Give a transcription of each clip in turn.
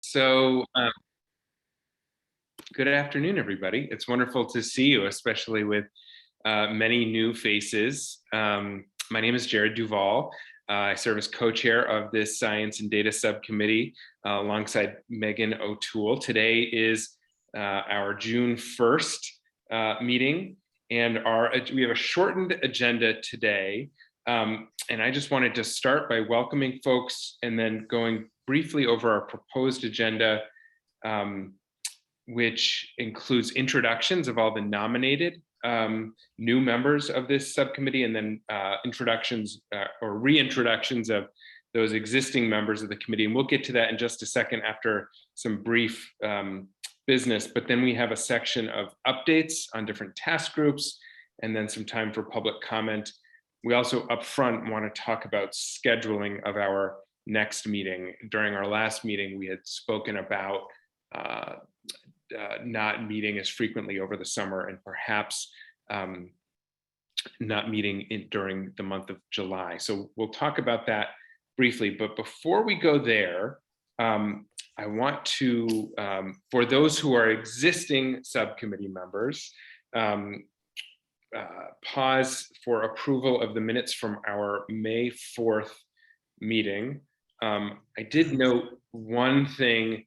So, good afternoon, everybody. It's wonderful to see you, especially with many new faces. My name is Jared Duval. I serve as co-chair of this Science and Data Subcommittee alongside Megan O'Toole. Today is our June 1st meeting, and we have a shortened agenda today. And I just wanted to start by welcoming folks and then going briefly over our proposed agenda, which includes introductions of all the nominated new members of this subcommittee, and then introductions or reintroductions of those existing members of the committee. And we'll get to that in just a second after some brief business. But then we have a section of updates on different task groups, and then some time for public comment. We also up front want to talk about scheduling of our next meeting. During our last meeting, we had spoken about not meeting as frequently over the summer, and perhaps not meeting during the month of July. So we'll talk about that briefly. But before we go there, I want to, for those who are existing subcommittee members, pause for approval of the minutes from our May 4th meeting. I did note one thing,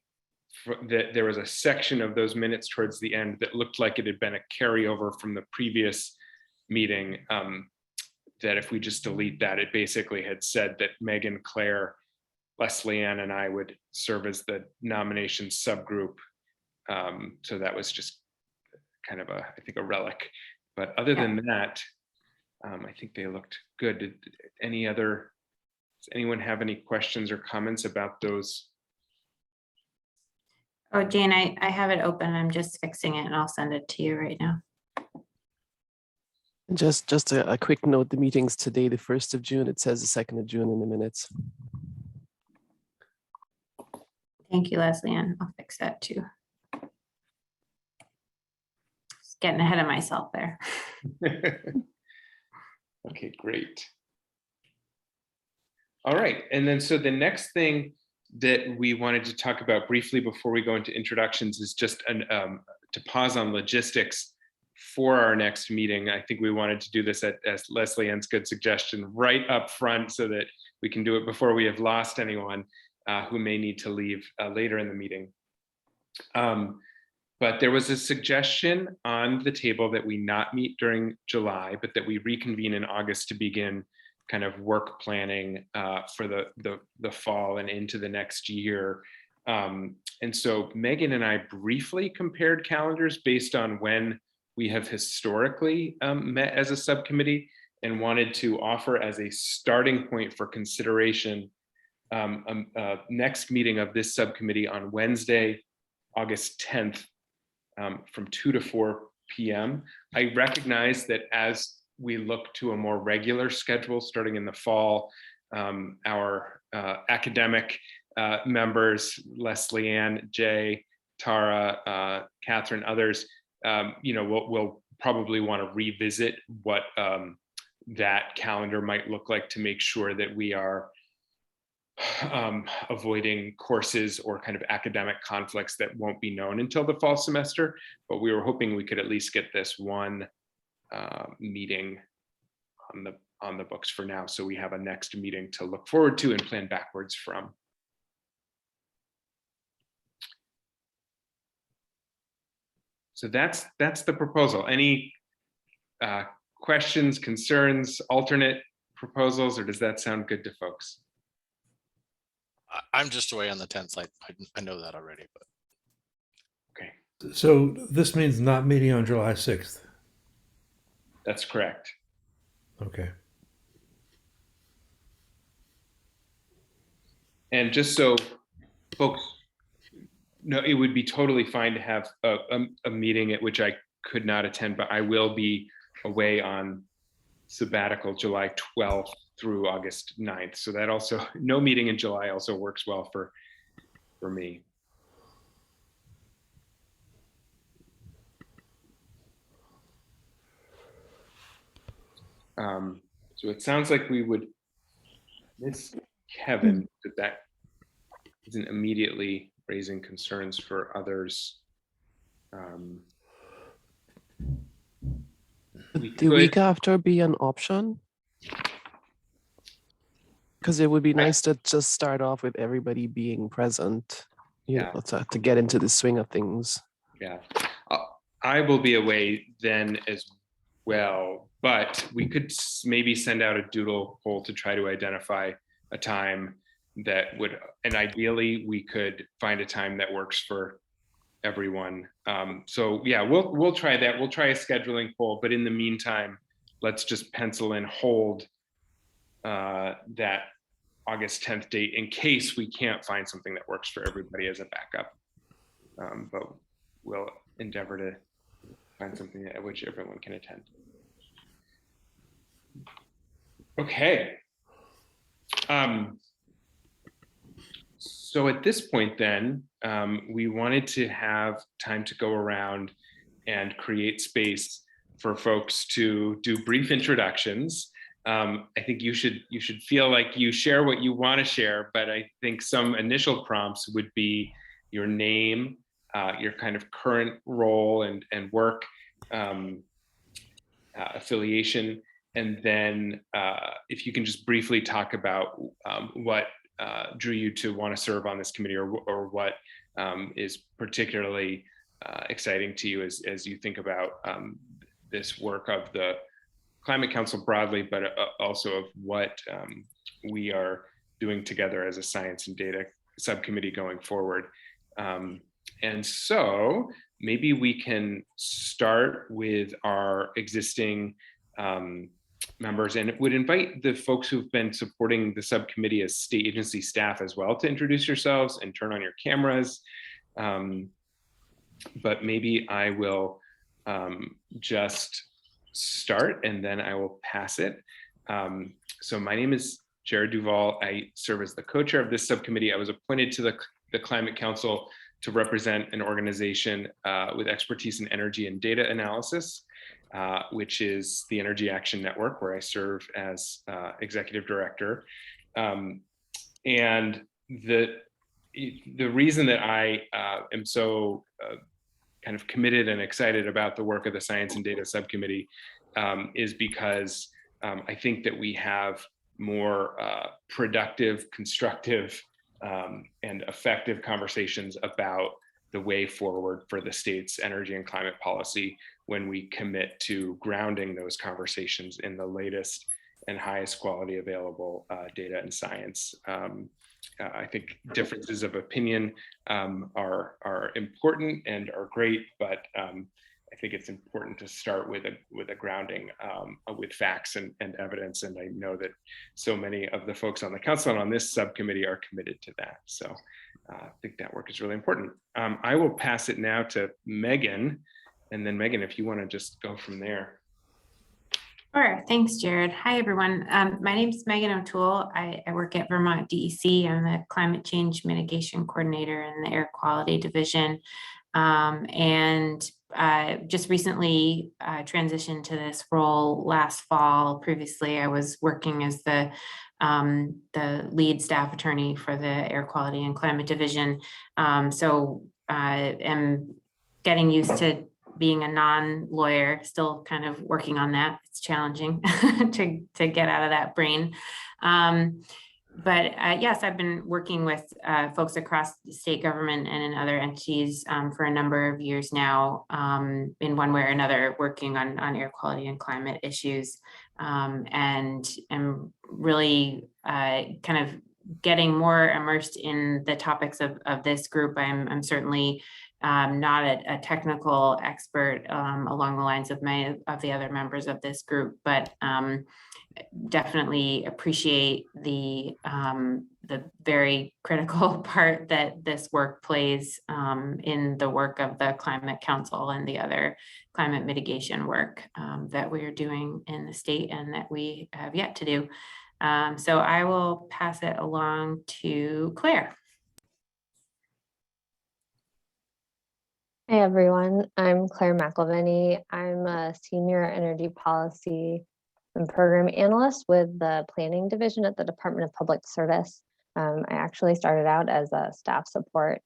that there was a section of those minutes towards the end that looked like it had been a carryover from the previous meeting, that if we just delete that, it basically had said that Megan, Claire, Leslie Ann, and I would serve as the nomination subgroup. So that was just kind of I think a relic. But other than that, I think they looked good. Does anyone have any questions or comments about those? Oh, Jane, I have it open. I'm just fixing it and I'll send it to you right now. Just a quick note, the meeting's today, the 1st of June. It says the 2nd of June in the minutes. Thank you, Leslie Ann. I'll fix that too. Just getting ahead of myself there. Okay, great. All right, and then so the next thing that we wanted to talk about briefly before we go into introductions is just to pause on logistics for our next meeting. I think we wanted to do this as Leslie Ann's good suggestion, right up front, so that we can do it before we have lost anyone who may need to leave later in the meeting. But there was a suggestion on the table that we not meet during July, but that we reconvene in August to begin kind of work planning for the fall and into the next year. And so Megan and I briefly compared calendars based on when we have historically met as a subcommittee, and wanted to offer as a starting point for consideration next meeting of this subcommittee on Wednesday, August 10th from 2 to 4 p.m. I recognize that as we look to a more regular schedule starting in the fall, our academic members, Leslie Ann, Jay, Tara, Catherine, others, we'll probably want to revisit what that calendar might look like to make sure that we are avoiding courses or kind of academic conflicts that won't be known until the fall semester. But we were hoping we could at least get this one meeting on the books for now, so we have a next meeting to look forward to and plan backwards from. So that's the proposal. Any questions, concerns, alternate proposals, or does that sound good to folks? I'm just away on the 10th. I know that already, but okay. So this means not meeting on July 6th. That's correct. Okay. And just so folks know, it would be totally fine to have a meeting at which I could not attend, but I will be away on sabbatical July 12th through August 9th. So that also, no meeting in July also works well for me. So it sounds like we would miss Kevin, that isn't immediately raising concerns for others. Would the week after be an option? Because it would be nice to just start off with everybody being present, you Yeah. know, to get into the swing of things. Yeah, I will be away then as well, but we could maybe send out a doodle poll to try to identify a time that would, and ideally we could find a time that works for everyone. So yeah, we'll try that. We'll try a scheduling poll, but in the meantime, let's just pencil in hold that August 10th date in case we can't find something that works for everybody as a backup. But we'll endeavor to find something at which everyone can attend. Okay. So at this point then, we wanted to have time to go around and create space for folks to do brief introductions. I think you should feel like you share what you want to share, but I think some initial prompts would be your name, your kind of current role and work affiliation, and then if you can just briefly talk about what drew you to want to serve on this committee, or what is particularly exciting to you as you think about this work of the Climate Council broadly, but also of what we are doing together as a science and data subcommittee going forward. And so maybe we can start with our existing members, and would invite the folks who've been supporting the subcommittee as state agency staff as well to introduce yourselves and turn on your cameras. But maybe I will just start and then I will pass it. So my name is Jared Duval. I serve as the co-chair of this subcommittee. I was appointed to the Climate Council to represent an organization with expertise in energy and data analysis, which is the Energy Action Network, where I serve as executive director. And the reason that I am so kind of committed and excited about the work of the Science and Data Subcommittee is because I think that we have more productive, constructive, and effective conversations about the way forward for the state's energy and climate policy when we commit to grounding those conversations in the latest and highest quality available data and science. I think differences of opinion are important and are great, but I think it's important to start with a grounding with facts and evidence. And I know that so many of the folks on the council and on this subcommittee are committed to that. So I think that work is really important. I will pass it now to Megan. And then Megan, if you want to just go from there. Sure. Thanks, Jared. Hi, everyone. My name is Megan O'Toole. I work at Vermont DEC. I'm the Climate Change Mitigation Coordinator in the Air Quality Division. And just recently transitioned to this role last fall. Previously, I was working as the lead staff attorney for the Air Quality and Climate Division. So I am getting used to being a non-lawyer, still kind of working on that. It's challenging to get out of that brain. But yes, I've been working with folks across the state government and in other entities for a number of years now, in one way or another, working on air quality and climate issues, and am really kind of getting more immersed in the topics of this group. I'm certainly not a technical expert along the lines of the other members of this group, but definitely appreciate the very critical part that this work plays in the work of the Climate Council and the other climate mitigation work that we are doing in the state and that we have yet to do. So I will pass it along to Claire. Hey everyone, I'm Claire McElveny. I'm a senior energy policy and program analyst with the planning division at the Department of Public Service. I actually started out as a staff support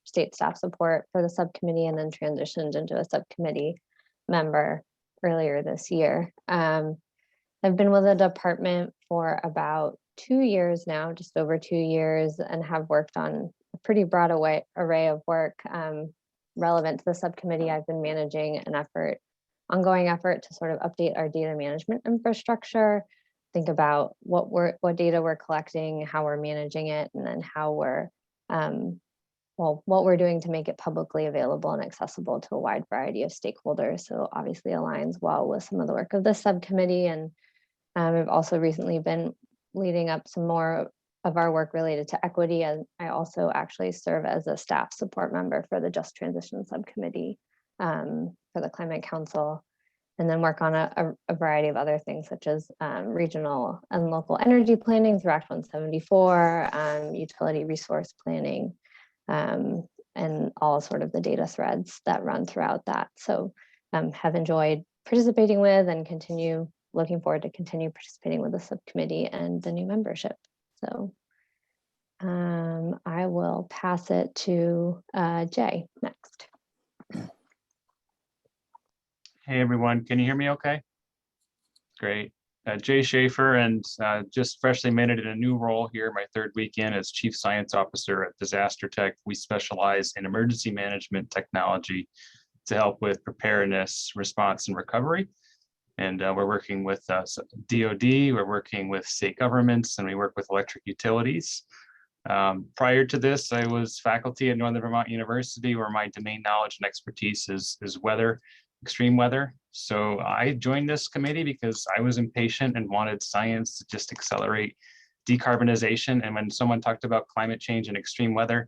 state staff support for the subcommittee and then transitioned into a subcommittee member earlier this year. I've been with the department for about 2 years now, just over 2 years, and have worked on a pretty broad array of work relevant to the subcommittee. I've been managing an ongoing effort to sort of update our data management infrastructure, think about what data we're collecting, how we're managing it, and then how we're what we're doing to make it publicly available and accessible to a wide variety of stakeholders. So obviously aligns well with some of the work of this subcommittee. And I've also recently been leading up some more of our work related to equity. And I also actually serve as a staff support member for the Just Transition Subcommittee for the Climate Council, and then work on a variety of other things such as regional and local energy planning through Act 174, utility resource planning, and all sort of the data threads that run throughout that. So have enjoyed participating with and looking forward to continue participating with the subcommittee and the new membership. So I will pass it to Jay next. Hey everyone, can you hear me okay? Great. Jay Schaefer, and just freshly made it in a new role here, my third weekend as Chief Science Officer at Disaster Tech. We specialize in emergency management technology to help with preparedness, response, and recovery. And we're working with DOD, we're working with state governments, and we work with electric utilities. Prior to this, I was faculty at Northern Vermont University, where my domain knowledge and expertise is weather, extreme weather. So I joined this committee because I was impatient and wanted science to just accelerate decarbonization. And when someone talked about climate change and extreme weather,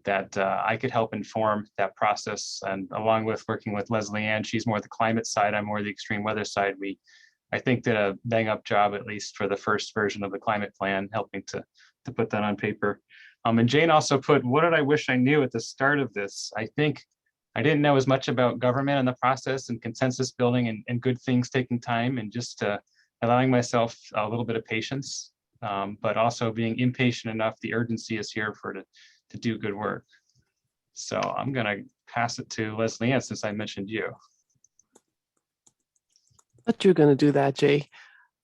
that I could help inform that process. And along with working with Leslie Ann, she's more the climate side, I'm more the extreme weather side. We, I think, did a bang up job, at least for the first version of the climate plan, helping to put that on paper. And Jane also put, what did I wish I knew at the start of this? I think I didn't know as much about government and the process and consensus building and good things taking time, and just allowing myself a little bit of patience, but also being impatient enough. The urgency is here to do good work. So I'm gonna pass it to Leslie Ann since I mentioned you. But you're going to do that, Jay.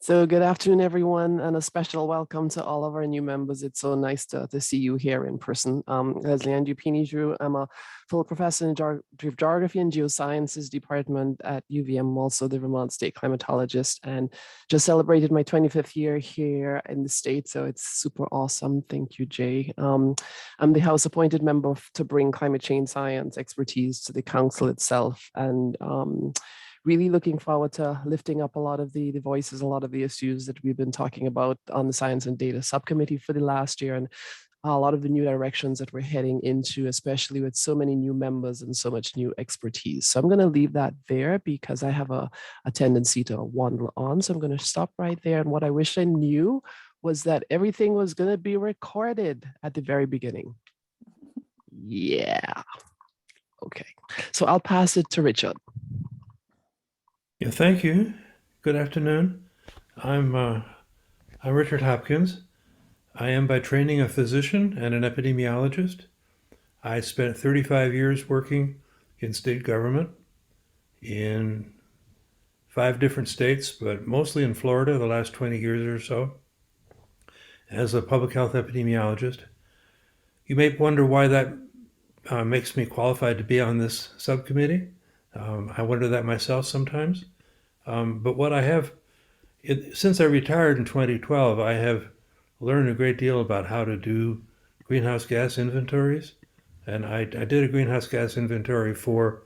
So good afternoon, everyone, and a special welcome to all of our new members. It's so nice to see you here in person. Leslie Ann Dupini-Drew. I'm a full professor in Geography and Geosciences department at UVM. I'm also the Vermont State climatologist, and just celebrated my 25th year here in the state. So it's super awesome. Thank you, Jay. I'm the House appointed member to bring climate change science expertise to the council itself, and really looking forward to lifting up a lot of the voices, a lot of the issues that we've been talking about on the Science and Data Subcommittee for the last year, and a lot of the new directions that we're heading into, especially with so many new members and so much new expertise. So I'm going to leave that there because I have a tendency to wander on. So I'm going to stop right there. And what I wish I knew was that everything was going to be recorded at the very beginning. Yeah. Okay. So I'll pass it to Richard. Yeah, thank you. Good afternoon. I'm Richard Hopkins. I am by training a physician and an epidemiologist. I spent 35 years working in state government in 5 different states, but mostly in Florida the last 20 years or so as a public health epidemiologist. You may wonder why that makes me qualified to be on this subcommittee. I wonder that myself sometimes. But what I have, since I retired in 2012, I have learned a great deal about how to do greenhouse gas inventories. And I did a greenhouse gas inventory for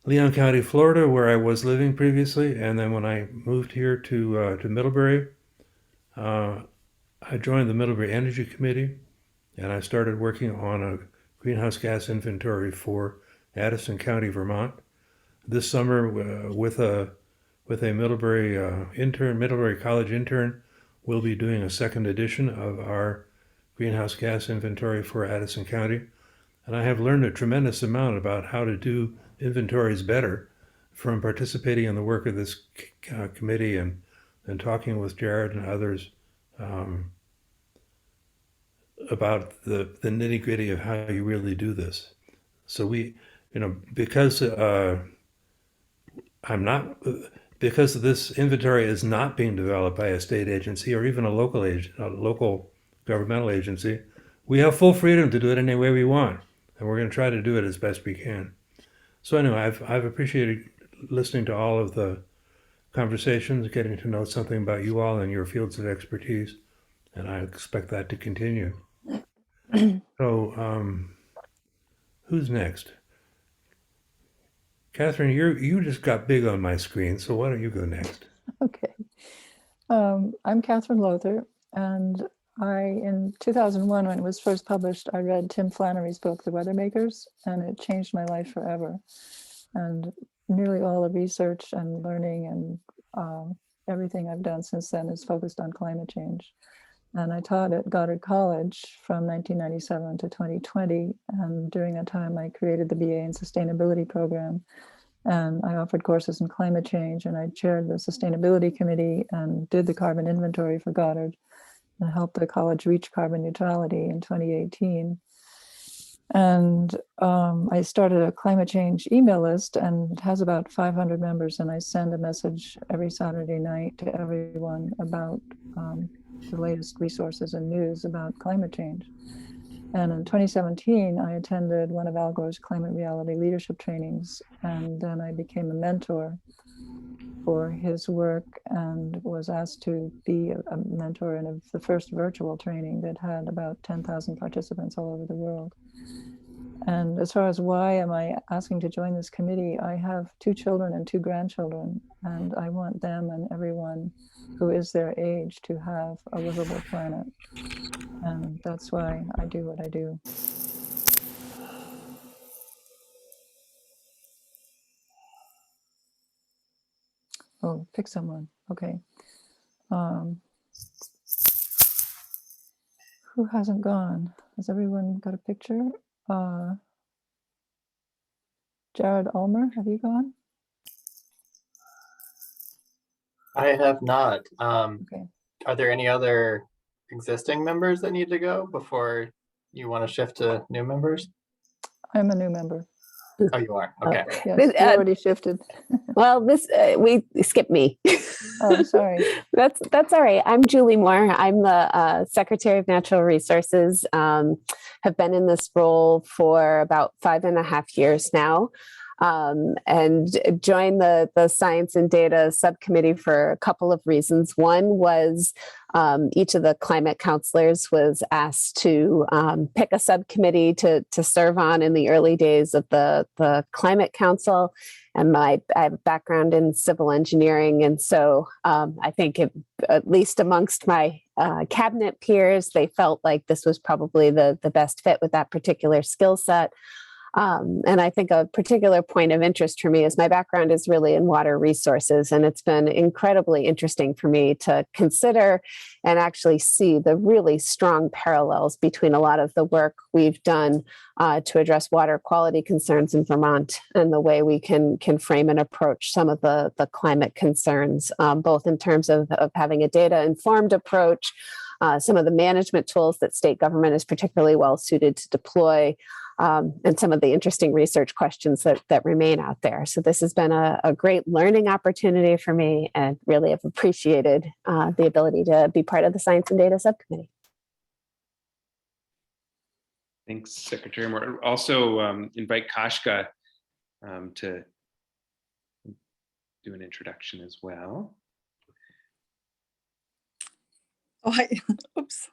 Leon County, Florida, where I was living previously. And then when I moved here to Middlebury, I joined the Middlebury Energy Committee, and I started working on a greenhouse gas inventory for Addison County, Vermont. This summer, with a Middlebury College intern, we'll be doing a second edition of our greenhouse gas inventory for Addison County. And I have learned a tremendous amount about how to do inventories better from participating in the work of this committee and talking with Jared and others about the nitty gritty of how you really do this. So we, because because this inventory is not being developed by a state agency or even a local governmental agency, we have full freedom to do it any way we want, and we're going to try to do it as best we can. So anyway, I've appreciated listening to all of the conversations, getting to know something about you all and your fields of expertise, and I expect that to continue. So, who's next? Catherine, you just got big on my screen, so why don't you go next? Okay. I'm Catherine Lothar, and in 2001, when it was first published, I read Tim Flannery's book, The Weathermakers, and it changed my life forever. And nearly all the research and learning and everything I've done since then is focused on climate change. And I taught at Goddard College from 1997 to 2020. And during that time, I created the BA in Sustainability program. And I offered courses in climate change, and I chaired the Sustainability Committee and did the carbon inventory for Goddard and helped the college reach carbon neutrality in 2018. And I started a climate change email list, and it has about 500 members. And I send a message every Saturday night to everyone about the latest resources and news about climate change. And in 2017, I attended one of Al Gore's climate reality leadership trainings, and then I became a mentor for his work and was asked to be a mentor in the first virtual training that had about 10,000 participants all over the world. And as far as why am I asking to join this committee, I have 2 children and 2 grandchildren, and I want them and everyone who is their age to have a livable planet. And that's why I do what I do. Oh, pick someone. Okay. Who hasn't gone? Has everyone got a picture? Jared Ulmer, have you gone? I have not. Okay. Are there any other existing members that need to go before you want to shift to new members? I'm a new member. Oh, you are? Okay. Yes, you already shifted. Well, we skipped me. Oh, sorry. That's all right. I'm Julie Moore. I'm the Secretary of Natural Resources. Have been in this role for about 5.5 years now. And joined the Science and Data Subcommittee for a couple of reasons. One was each of the climate counselors was asked to pick a subcommittee to serve on in the early days of the Climate Council. And I have a background in civil engineering. And so I think at least amongst my cabinet peers, they felt like this was probably the best fit with that particular skill set. And I think a particular point of interest for me is my background is really in water resources, and it's been incredibly interesting for me to consider and actually see the really strong parallels between a lot of the work we've done to address water quality concerns in Vermont and the way we can frame and approach some of the climate concerns, both in terms of having a data-informed approach, some of the management tools that state government is particularly well suited to deploy, and some of the interesting research questions that remain out there. So this has been a great learning opportunity for me, and really have appreciated the ability to be part of the Science and Data Subcommittee. Thanks, Secretary Moore. Also invite Kashka to do an introduction as well. Oh, oops.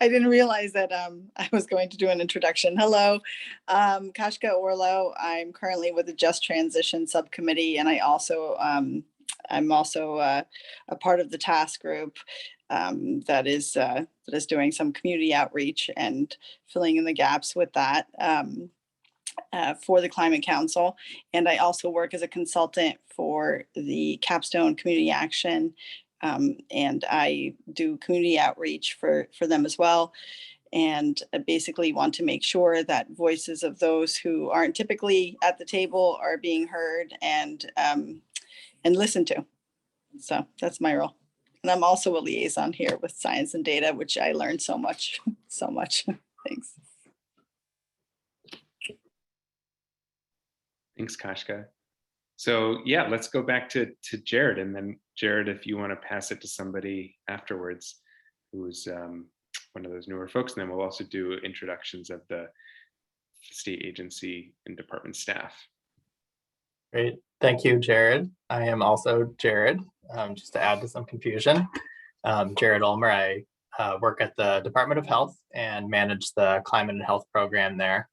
I didn't realize that I was going to do an introduction. Hello, Kashka Orlo. I'm currently with the Just Transition Subcommittee, and I'm also a part of the task group that is doing some community outreach and filling in the gaps with that for the Climate Council. And I also work as a consultant for the Capstone Community Action. And I do community outreach for them as well. And I basically want to make sure that voices of those who aren't typically at the table are being heard and listened to. So that's my role. And I'm also a liaison here with Science and Data, which I learned so much so much. Thanks. Thanks, Kashka. So yeah, let's go back to Jared, and then Jared, if you want to pass it to somebody afterwards who's one of those newer folks, and then we'll also do introductions of the state agency and department staff. Great. Thank you, Jared. I am also Jared, just to add to some confusion. Jared Ulmer, I work at the Department of Health and manage the climate and health program there.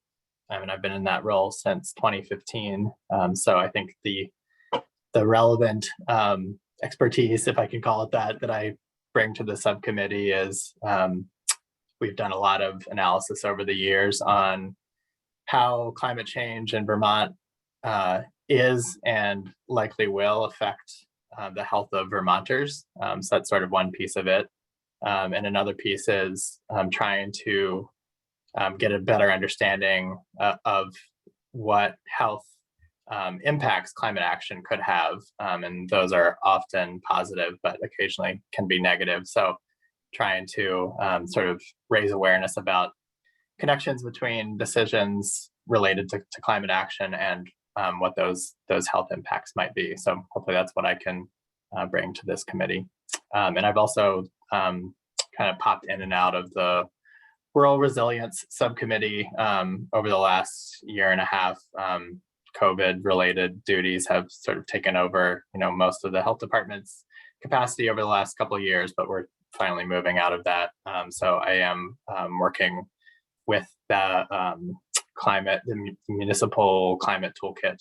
And I've been in that role since 2015. So I think the relevant expertise, if I can call it that I bring to the subcommittee is we've done a lot of analysis over the years on how climate change in Vermont is and likely will affect the health of Vermonters. So that's sort of one piece of it. And another piece is trying to get a better understanding of what health impacts climate action could have. And those are often positive, but occasionally can be negative. So trying to sort of raise awareness about connections between decisions related to climate action and what those health impacts might be. So hopefully that's what I can bring to this committee. And I've also kind of popped in and out of the Rural Resilience Subcommittee over the last year and a half. COVID-related duties have sort of taken over, most of the health department's capacity over the last couple of years, but we're finally moving out of that. So I am working with the Municipal Climate Toolkit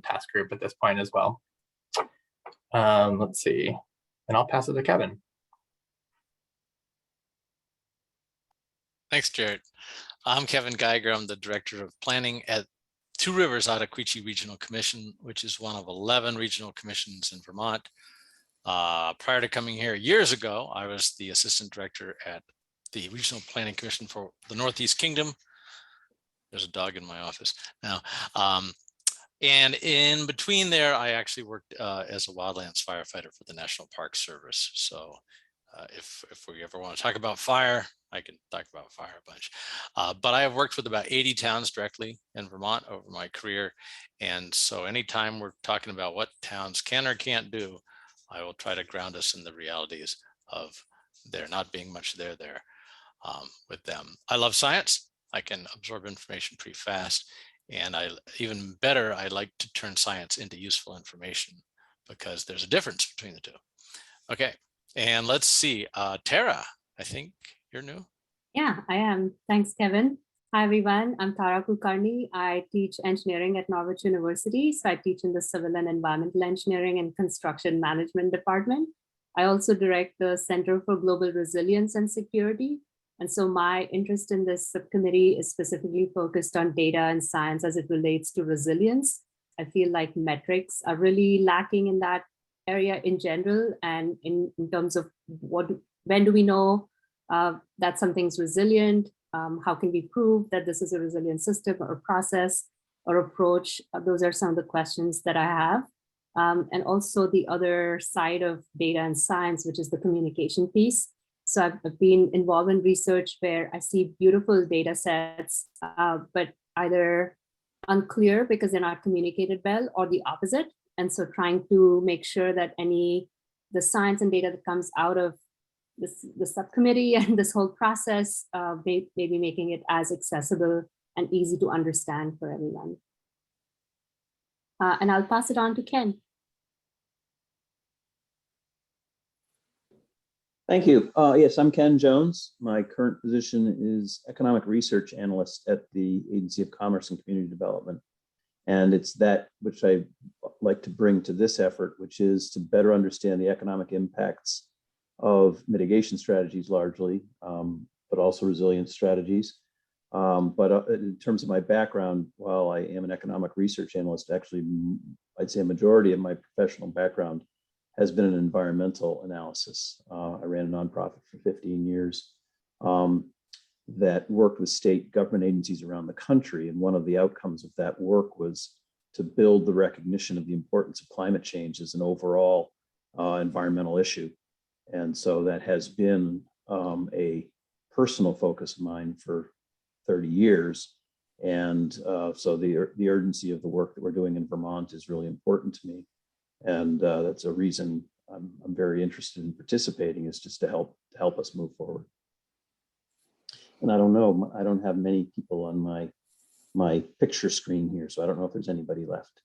task group at this point as well. Let's see, and I'll pass it to Kevin. Thanks, Jared. I'm Kevin Geiger. I'm the Director of Planning at Two Rivers Ottaquechee Regional Commission, which is one of 11 regional commissions in Vermont. Prior to coming here years ago, I was the Assistant Director at the Regional Planning Commission for the Northeast Kingdom. There's a dog in my office now. And in between there, I actually worked as a wildlands firefighter for the National Park Service. So if we ever want to talk about fire, I can talk about fire a bunch. But I have worked with about 80 towns directly in Vermont over my career. And so anytime we're talking about what towns can or can't do, I will try to ground us in the realities of there not being much there with them. I love science. I can absorb information pretty fast. And even better, I like to turn science into useful information because there's a difference between the two. Okay, and let's see, Tara, I think you're new. Yeah, I am. Thanks, Kevin. Hi, everyone. I'm Tara Kulkarni. I teach engineering at Norwich University. So I teach in the Civil and Environmental Engineering and Construction Management Department. I also direct the Center for Global Resilience and Security. And so my interest in this subcommittee is specifically focused on data and science as it relates to resilience. I feel like metrics are really lacking in that area in general, and in terms of when do we know that something's resilient? How can we prove that this is a resilient system or process or approach? Those are some of the questions that I have. And also the other side of data and science, which is the communication piece. So I've been involved in research where I see beautiful data sets, but either unclear because they're not communicated well, or the opposite. And so trying to make sure that the science and data that comes out of the subcommittee and this whole process, maybe making it as accessible and easy to understand for everyone. And I'll pass it on to Ken. Thank you. Yes, I'm Ken Jones. My current position is Economic Research Analyst at the Agency of Commerce and Community Development. And it's that which I like to bring to this effort, which is to better understand the economic impacts of mitigation strategies largely, but also resilience strategies. But in terms of my background, while I am an economic research analyst, actually, I'd say a majority of my professional background has been in environmental analysis. I ran a nonprofit for 15 years that worked with state government agencies around the country. And one of the outcomes of that work was to build the recognition of the importance of climate change as an overall environmental issue. And so that has been a personal focus of mine for 30 years. And so the urgency of the work that we're doing in Vermont is really important to me. And that's a reason I'm very interested in participating, is just to help us move forward. And I don't know, I don't have many people on my picture screen here, so I don't know if there's anybody left.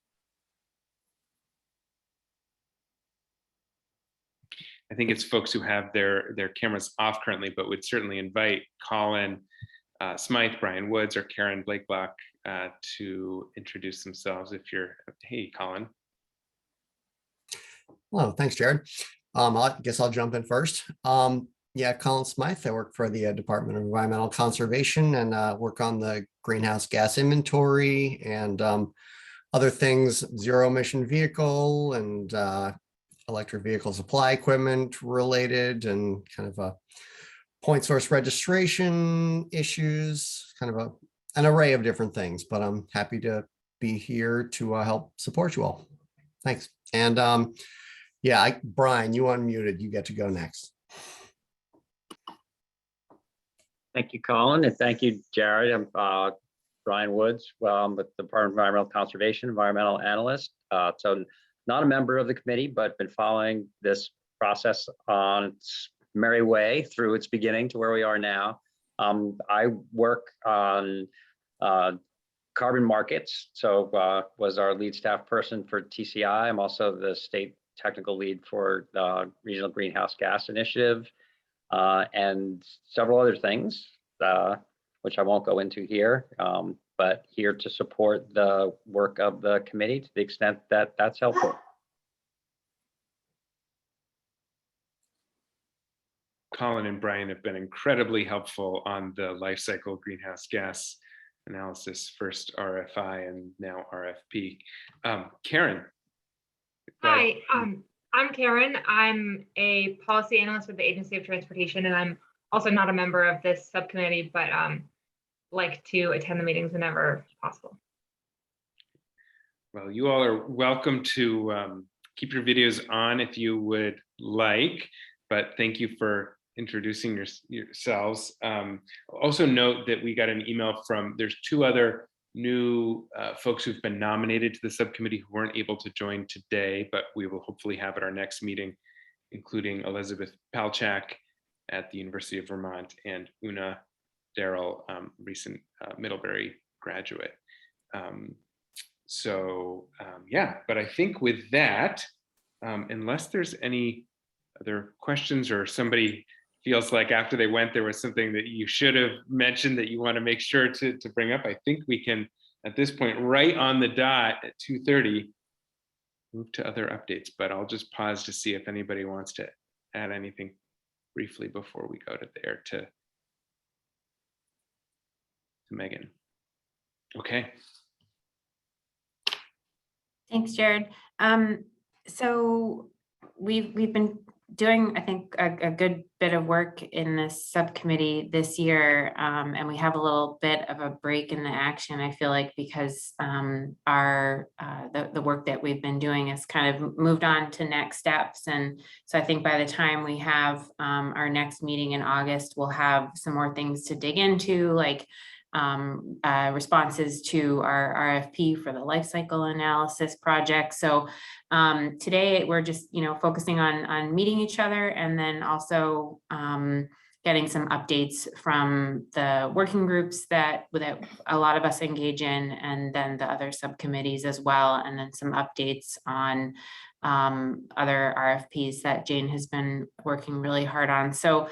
I think it's folks who have their cameras off currently, but would certainly invite Colin Smythe, Brian Woods, or Karen Blakeblock to introduce themselves if you're, hey, Colin. Hello, thanks, Jared. I guess I'll jump in first. Yeah, Colin Smythe. I work for the Department of Environmental Conservation and work on the greenhouse gas inventory and other things, zero emission vehicle and electric vehicle supply equipment related, and kind of a point source registration issues, kind of an array of different things, but I'm happy to be here to help support you all. Thanks. And yeah, Brian, you unmuted, you get to go next. Thank you, Colin, and thank you, Jared. I'm Brian Woods. Well, I'm with the Department of Environmental Conservation, environmental analyst. So not a member of the committee, but been following this process on its merry way through its beginning to where we are now. I work on carbon markets, so was our lead staff person for TCI. I'm also the state technical lead for the Regional Greenhouse Gas Initiative. And several other things, which I won't go into here, but here to support the work of the committee to the extent that that's helpful. Colin and Brian have been incredibly helpful on the life cycle greenhouse gas analysis, first RFI and now RFP. Karen. Hi, I'm Karen. I'm a policy analyst with the Agency of Transportation, and I'm also not a member of this subcommittee, but like to attend the meetings whenever possible. Well, you all are welcome to keep your videos on if you would like, but thank you for introducing yourselves. Also note that we got an email from, there's two other new folks who've been nominated to the subcommittee who weren't able to join today, but we will hopefully have at our next meeting, including Elizabeth Palchak at the University of Vermont and Una Darrell, recent Middlebury graduate. Yeah, but I think with that, unless there's any other questions or somebody feels like after they went, there was something that you should have mentioned that you want to make sure to bring up, I think we can, at this point, right on the dot at 2:30, move to other updates, but I'll just pause to see if anybody wants to add anything briefly before we go to Megan. Okay. Thanks, Jared. So we've been doing, I think, a good bit of work in this subcommittee this year, and we have a little bit of a break in the action, I feel like, because the work that we've been doing has kind of moved on to next steps. And so I think by the time we have our next meeting in August, we'll have some more things to dig into, like responses to our RFP for the life cycle analysis project. So today we're just, focusing on meeting each other, and then also getting some updates from the working groups that a lot of us engage in, and then the other subcommittees as well, and then some updates on other RFPs that Jane has been working really hard on. So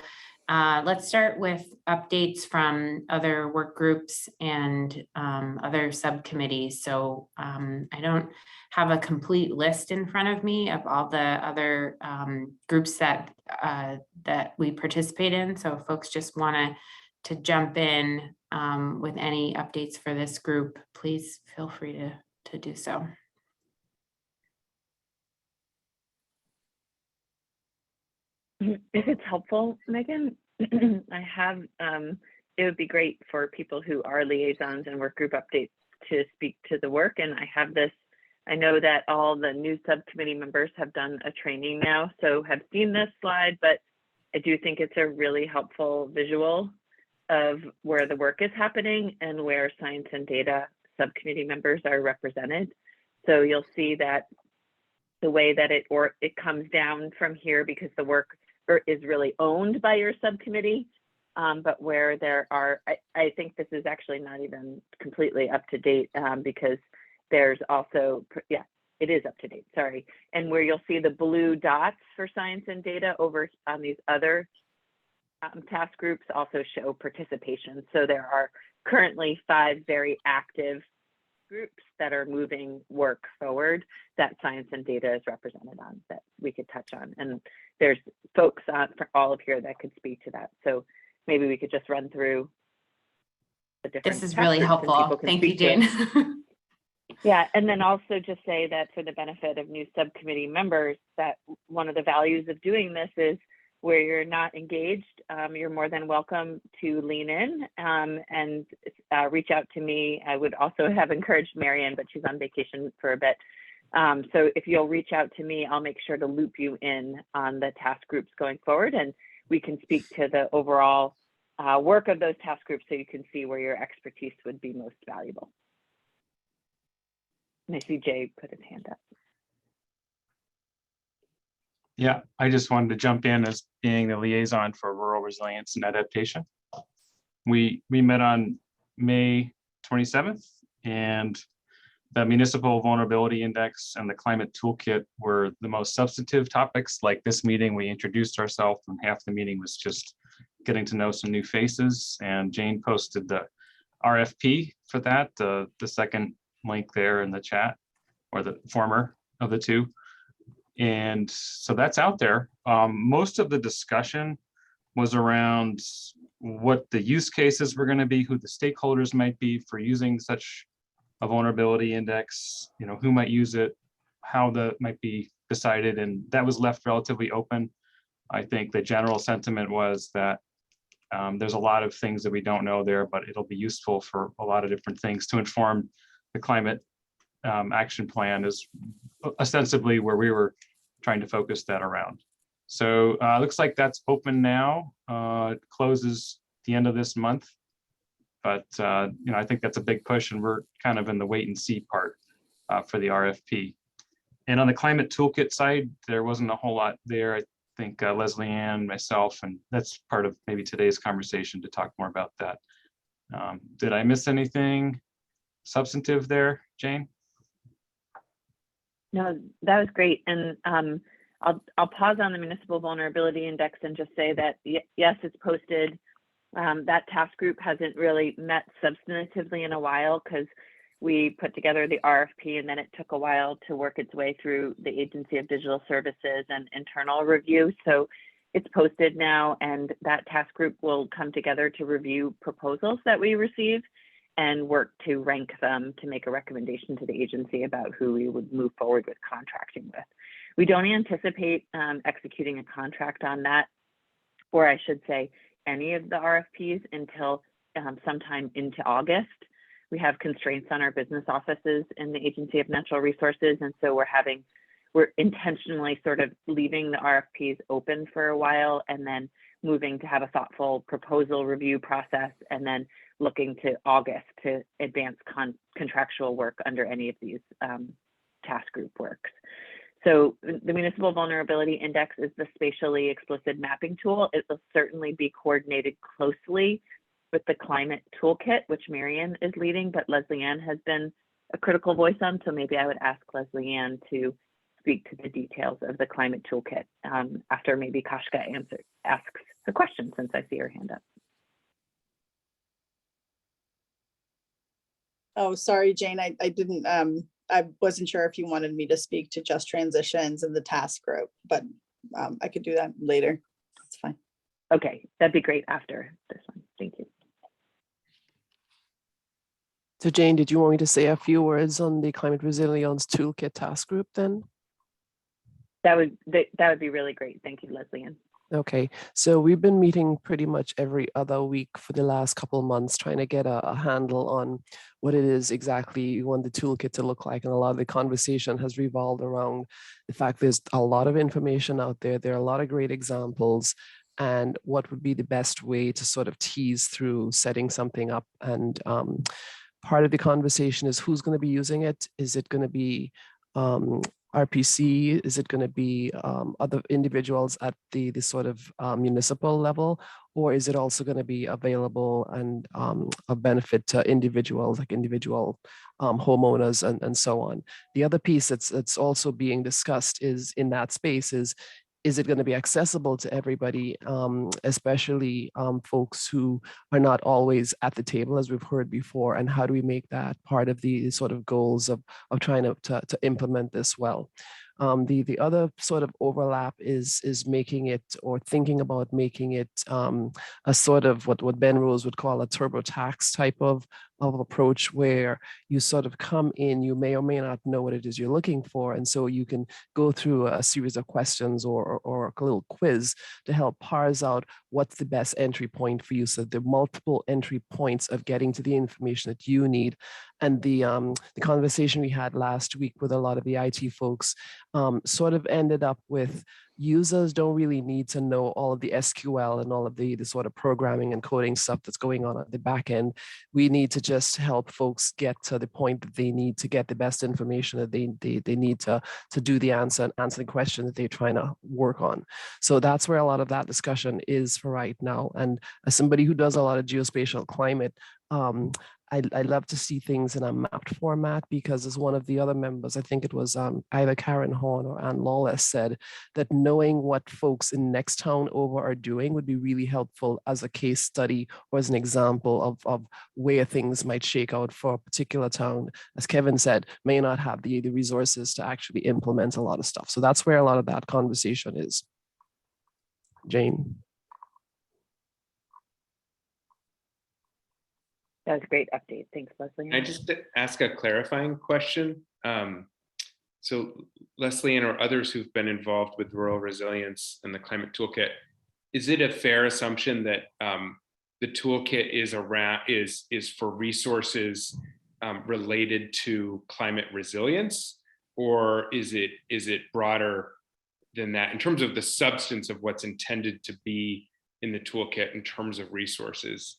let's start with updates from other work groups and other subcommittees. So I don't have a complete list in front of me of all the other groups that we participate in. So if folks just want to jump in with any updates for this group, please feel free to do so. If it's helpful, Megan, I have, it would be great for people who are liaisons and work group updates to speak to the work. And I have this, I know that all the new subcommittee members have done a training now, so have seen this slide, but I do think it's a really helpful visual of where the work is happening and where science and data subcommittee members are represented. So you'll see that the way that it comes down from here, because the work is really owned by your subcommittee, but where there are, I think this is actually not even completely up to date, because there's also, yeah, it is up to date, sorry. And where you'll see the blue dots for science and data over on these other task groups also show participation. So there are currently 5 very active groups that are moving work forward that science and data is represented on, that we could touch on. And there's folks for all of here that could speak to that. So maybe we could just run through the different. This is really helpful. Thank you, Jane. Yeah, and then also just say that for the benefit of new subcommittee members, that one of the values of doing this is where you're not engaged, you're more than welcome to lean in and reach out to me. I would also have encouraged Marianne, but she's on vacation for a bit. So if you'll reach out to me, I'll make sure to loop you in on the task groups going forward, and we can speak to the overall work of those task groups so you can see where your expertise would be most valuable. And I see Jay put his hand up. Yeah, I just wanted to jump in as being the liaison for rural resilience and adaptation. We met on May 27th, and the Municipal Vulnerability Index and the Climate Toolkit were the most substantive topics. Like this meeting, we introduced ourselves, and half the meeting was just getting to know some new faces. And Jane posted the RFP for that, the second link there in the chat, or the former of the two. And so that's out there. Most of the discussion was around what the use cases were going to be, who the stakeholders might be for using such a vulnerability index, you know, who might use it, how that might be decided, and that was left relatively open. I think the general sentiment was that there's a lot of things that we don't know there, but it'll be useful for a lot of different things to inform the climate action plan is ostensibly where we were trying to focus that around. So looks like that's open now. It closes the end of this month, but you know, I think that's a big push, and we're kind of in the wait and see part for the RFP. And on the climate toolkit side, there wasn't a whole lot there. I think Leslie Ann, myself, and that's part of maybe today's conversation to talk more about that. Did I miss anything substantive there, Jane? No, that was great. And I'll pause on the Municipal Vulnerability Index and just say that, yes, it's posted. That task group hasn't really met substantively in a while because we put together the RFP and then it took a while to work its way through the Agency of Digital Services and internal review. So it's posted now, and that task group will come together to review proposals that we receive and work to rank them to make a recommendation to the agency about who we would move forward with contracting with. We don't anticipate executing a contract on that, or I should say any of the RFPs until sometime into August. We have constraints on our business offices in the Agency of Natural Resources, and so we're intentionally sort of leaving the RFPs open for a while and then moving to have a thoughtful proposal review process, and then looking to August to advance contractual work under any of these task group works. So the Municipal Vulnerability Index is the spatially explicit mapping tool. It will certainly be coordinated closely with the Climate Toolkit, which Marianne is leading, but Leslie Ann has been a critical voice on. So maybe I would ask Leslie Ann to speak to the details of the Climate Toolkit after maybe Kashka asks the question, since I see her hand up. Oh, sorry, Jane, I didn't, I wasn't sure if you wanted me to speak to just transitions and the task group, but I could do that later. That's fine. Okay, that'd be great after this one. Thank you. So Jane, did you want me to say a few words on the Climate Resilience Toolkit task group then? That would be really great. Thank you, Leslie Ann. Okay, so we've been meeting pretty much every other week for the last couple of months, trying to get a handle on what it is exactly you want the toolkit to look like. And a lot of the conversation has revolved around the fact there's a lot of information out there. There are a lot of great examples, and what would be the best way to sort of tease through setting something up. And part of the conversation is who's going to be using it. Is it going to be RPC? Is it going to be other individuals at the sort of municipal level? Or is it also going to be available and a benefit to individuals, like individual homeowners and so on? The other piece that's also being discussed is in that space is it going to be accessible to everybody, especially folks who are not always at the table, as we've heard before, and how do we make that part of the sort of goals of trying to implement this well? The other sort of overlap is making it, or thinking about making it, a sort of what Ben Rose would call a TurboTax type of approach, where you sort of come in, you may or may not know what it is you're looking for, and so you can go through a series of questions or a little quiz to help parse out what's the best entry point for you. So the multiple entry points of getting to the information that you need. And the conversation we had last week with a lot of the IT folks sort of ended up with users don't really need to know all of the SQL and all of the sort of programming and coding stuff that's going on at the back end. We need to just help folks get to the point that they need to get the best information that they need to do the answer the question that they're trying to work on. So that's where a lot of that discussion is for right now. And as somebody who does a lot of geospatial climate, I love to see things in a mapped format, because as one of the other members, I think it was either Karen Horn or Ann Lawless, said that knowing what folks in next town over are doing would be really helpful as a case study or as an example of where things might shake out for a particular town. As Kevin said, may not have the resources to actually implement a lot of stuff. So that's where a lot of that conversation is. Jane. That was a great update. Thanks, Leslie. Can I just ask a clarifying question? So Leslie and or others who've been involved with rural resilience and the climate toolkit, is it a fair assumption that the toolkit is for resources related to climate resilience, or is it broader than that in terms of the substance of what's intended to be in the toolkit in terms of resources?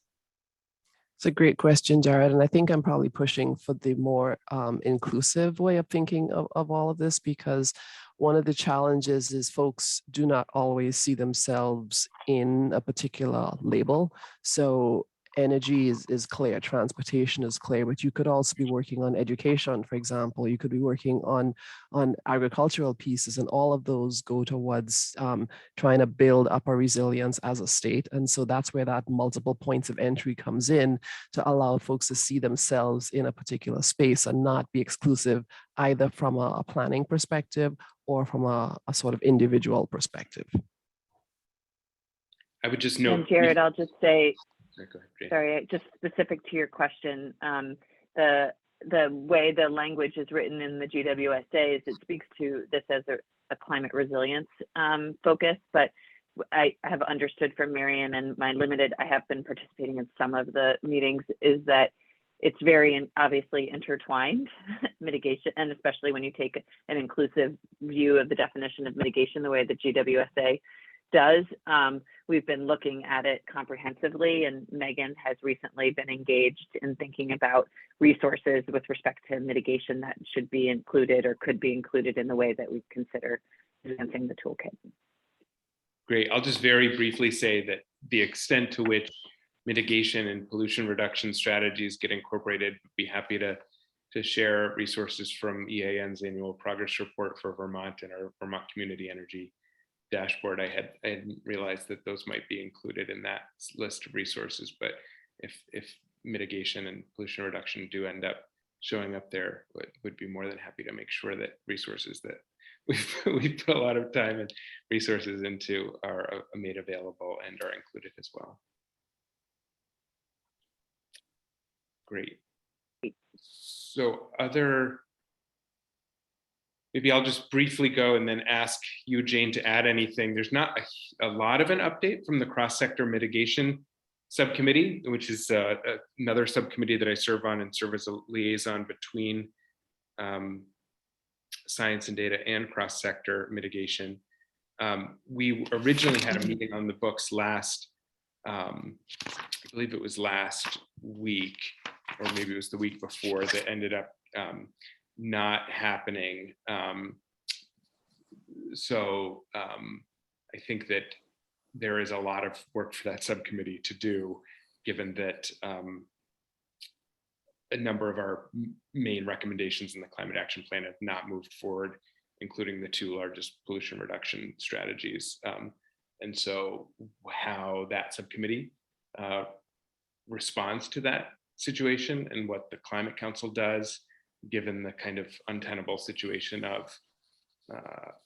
It's a great question, Jared. And I think I'm probably pushing for the more inclusive way of thinking of all of this, because one of the challenges is folks do not always see themselves in a particular label. So energy is clear, transportation is clear, but you could also be working on education, for example. You could be working on agricultural pieces, and all of those go towards trying to build up our resilience as a state. And so that's where that multiple points of entry comes in, to allow folks to see themselves in a particular space and not be exclusive either from a planning perspective or from a sort of individual perspective. I would just note. And Jared, I'll just say, ahead, sorry, just specific to your question, the way the language is written in the GWSA is it speaks to this as a climate resilience focus, but I have understood from Marion and my limited, I have been participating in some of the meetings, is that it's very obviously intertwined, mitigation, and especially when you take an inclusive view of the definition of mitigation, the way the GWSA does. We've been looking at it comprehensively, and Megan has recently been engaged in thinking about resources with respect to mitigation that should be included or could be included in the way that we consider advancing the toolkit. Great. I'll just very briefly say that the extent to which mitigation and pollution reduction strategies get incorporated, would be happy to share resources from EAN's annual progress report for Vermont and our Vermont Community Energy dashboard. I hadn't realized that those might be included in that list of resources, but if mitigation and pollution reduction do end up showing up there, would be more than happy to make sure that resources that we've put a lot of time and resources into are made available and are included as well. Great. So maybe I'll just briefly go and then ask you, Jane, to add anything. There's not a lot of an update from the cross-sector mitigation subcommittee, which is another subcommittee that I serve on and serve as a liaison between science and data and cross-sector mitigation. We originally had a meeting on the books last, I believe it was last week, or maybe it was the week before, that ended up not happening. So I think that there is a lot of work for that subcommittee to do, given that a number of our main recommendations in the climate action plan have not moved forward, including the two largest pollution reduction strategies. And so how that subcommittee responds to that situation and what the Climate Council does, given the kind of untenable situation of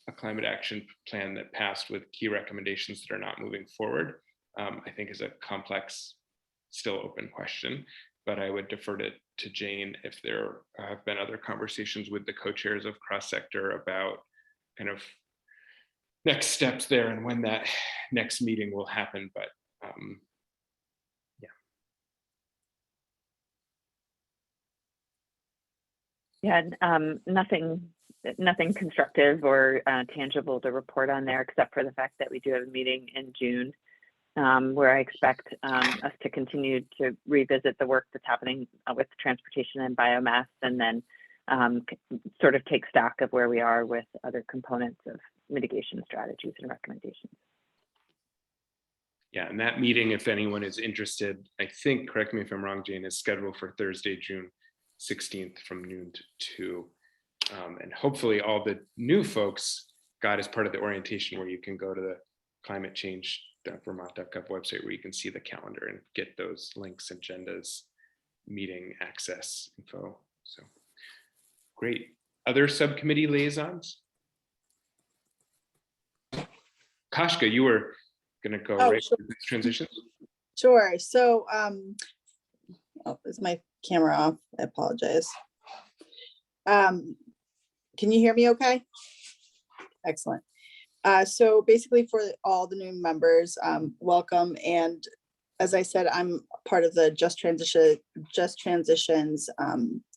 a climate action plan that passed with key recommendations that are not moving forward, I think is a complex, still open question. But I would defer to Jane if there have been other conversations with the co-chairs of cross-sector about kind of next steps there and when that next meeting will happen. But yeah, nothing constructive or tangible to report on there, except for the fact that we do have a meeting in June where I expect us to continue to revisit the work that's happening with transportation and biomass, and then sort of take stock of where we are with other components of mitigation strategies and recommendations. Yeah, and that meeting, if anyone is interested, I think, correct me if I'm wrong, Jane, is scheduled for Thursday, June 16th from noon to 2. And hopefully all the new folks got as part of the orientation, where you can go to the climatechange.vermont.gov website where you can see the calendar and get those links, agendas, meeting access info. So great. Other subcommittee liaisons? Kashka, you were going to go right sure. with this transition? Sure. So, oh, is my camera off? I apologize. Can you hear me okay? Excellent. So basically, for all the new members, welcome. And as I said, I'm part of the Just Transitions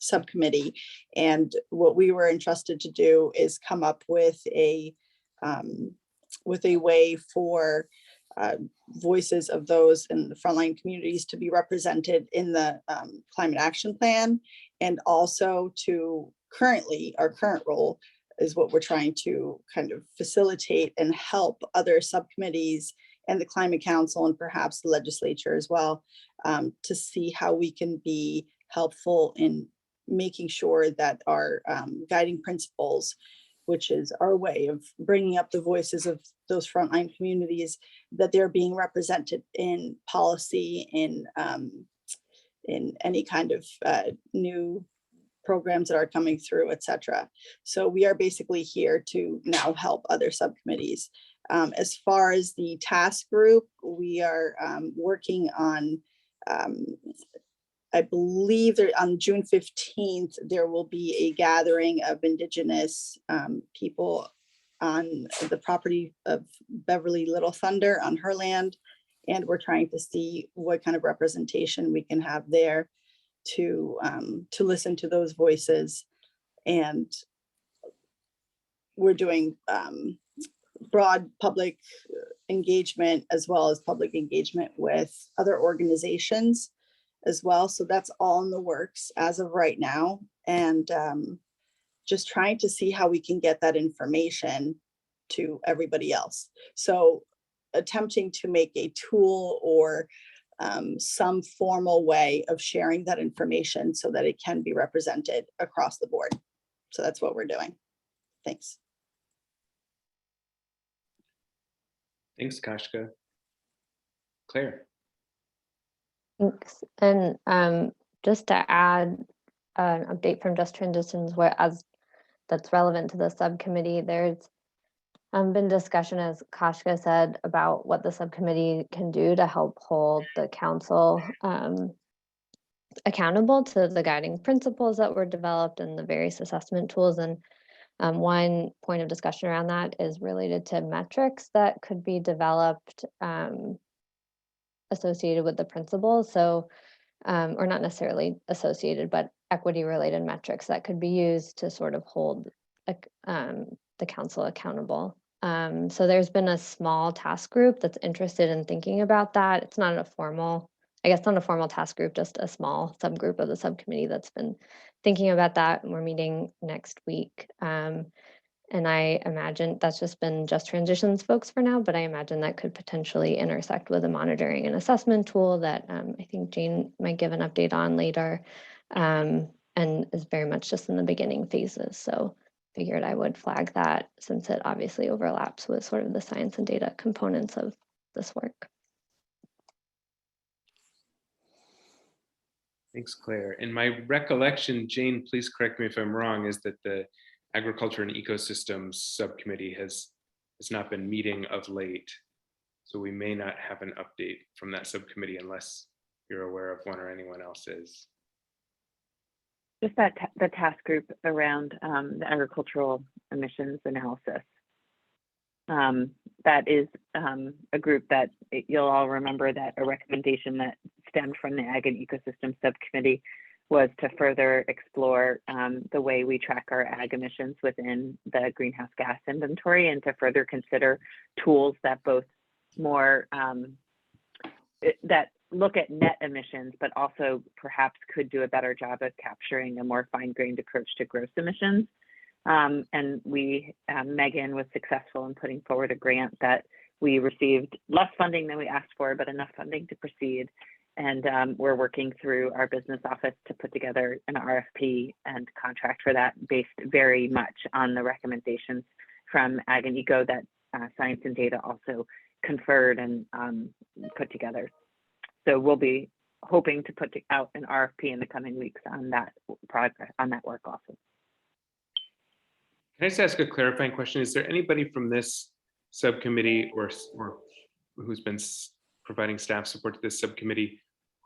subcommittee. And what we were entrusted to do is come up with a way for voices of those in the frontline communities to be represented in the climate action plan, and also to our current role is what we're trying to kind of facilitate and help other subcommittees and the Climate Council, and perhaps the legislature as well, to see how we can be helpful in making sure that our guiding principles, which is our way of bringing up the voices of those frontline communities, that they're being represented in policy, in any kind of new programs that are coming through, etc. So we are basically here to now help other subcommittees. As far as the task group, we are working on, I believe that on June 15th, there will be a gathering of Indigenous people on the property of Beverly Little Thunder on her land. And we're trying to see what kind of representation we can have there to listen to those voices. And we're doing broad public engagement, as well as public engagement with other organizations as well. So that's all in the works as of right now. And just trying to see how we can get that information to everybody else. So attempting to make a tool or some formal way of sharing that information so that it can be represented across the board. So that's what we're doing. Thanks. Thanks, Kashka. Claire. Thanks. And just to add an update from Just Transitions, that's relevant to the subcommittee, there's been discussion, as Kashka said, about what the subcommittee can do to help hold the council accountable to the guiding principles that were developed and the various assessment tools. And one point of discussion around that is related to metrics that could be developed associated with the principles. So, or not necessarily associated, but equity related metrics that could be used to sort of hold the council accountable. So there's been a small task group that's interested in thinking about that. It's not a formal, I guess not a formal task group, just a small subgroup of the subcommittee that's been thinking about that. And we're meeting next week. And I imagine that's just been Just Transitions folks for now, but I imagine that could potentially intersect with a monitoring and assessment tool that I think Jane might give an update on later, and is very much just in the beginning phases. So figured I would flag that since it obviously overlaps with sort of the science and data components of this work. Thanks, Claire. In my recollection, Jane, please correct me if I'm wrong, is that the Agriculture and Ecosystems Subcommittee has not been meeting of late. So we may not have an update from that subcommittee unless you're aware of one or anyone else is. Just that the task group around the agricultural emissions analysis. That is a group that you'll all remember that a recommendation that stemmed from the Ag and Ecosystem Subcommittee was to further explore the way we track our ag emissions within the greenhouse gas inventory, and to further consider tools that both more that look at net emissions, but also perhaps could do a better job of capturing a more fine-grained approach to gross emissions. And we, Megan was successful in putting forward a grant that we received less funding than we asked for, but enough funding to proceed. And we're working through our business office to put together an RFP and contract for that, based very much on the recommendations from Ag and Eco that Science and Data also conferred and put together. So we'll be hoping to put out an RFP in the coming weeks on that progress, on that work also. Can I just ask a clarifying question? Is there anybody from this subcommittee or who's been providing staff support to this subcommittee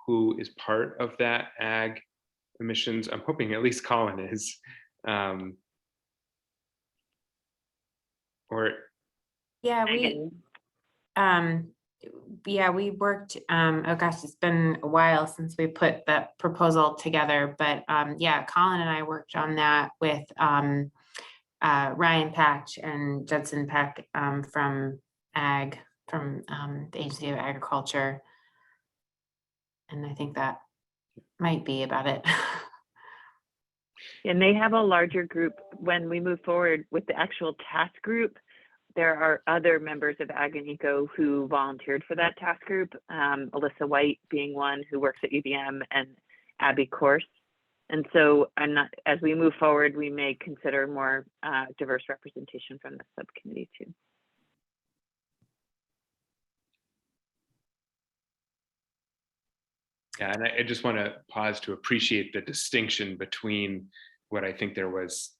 who is part of that ag emissions? I'm hoping at least Colin is. Or yeah, we worked, oh gosh, it's been a while since we put that proposal together, but yeah, Colin and I worked on that with Ryan Patch and Judson Peck from the Agency of Agriculture. And I think that might be about it. And they have a larger group. When we move forward with the actual task group, there are other members of Ag and Eco who volunteered for that task group. Alyssa White being one who works at UVM, and Abby Course. And so as we move forward, we may consider more diverse representation from the subcommittee too. Yeah, and I just want to pause to appreciate the distinction between what I think there was,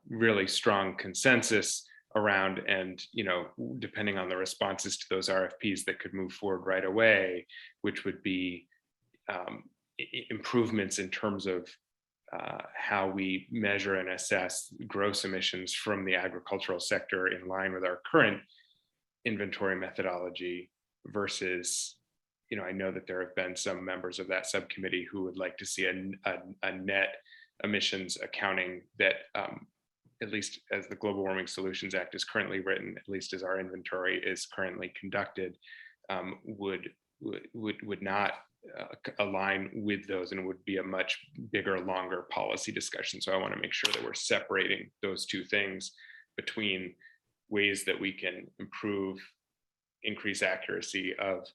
really strong consensus around, and, depending on the responses to those RFPs that could move forward right away, which would be improvements in terms of how we measure and assess gross emissions from the agricultural sector in line with our current inventory methodology versus, I know that there have been some members of that subcommittee who would like to see a net emissions accounting that, at least as the Global Warming Solutions Act is currently written, at least as our inventory is currently conducted, would not align with those, and would be a much bigger, longer policy discussion. So I want to make sure that we're separating those two things between ways that we can increase accuracy of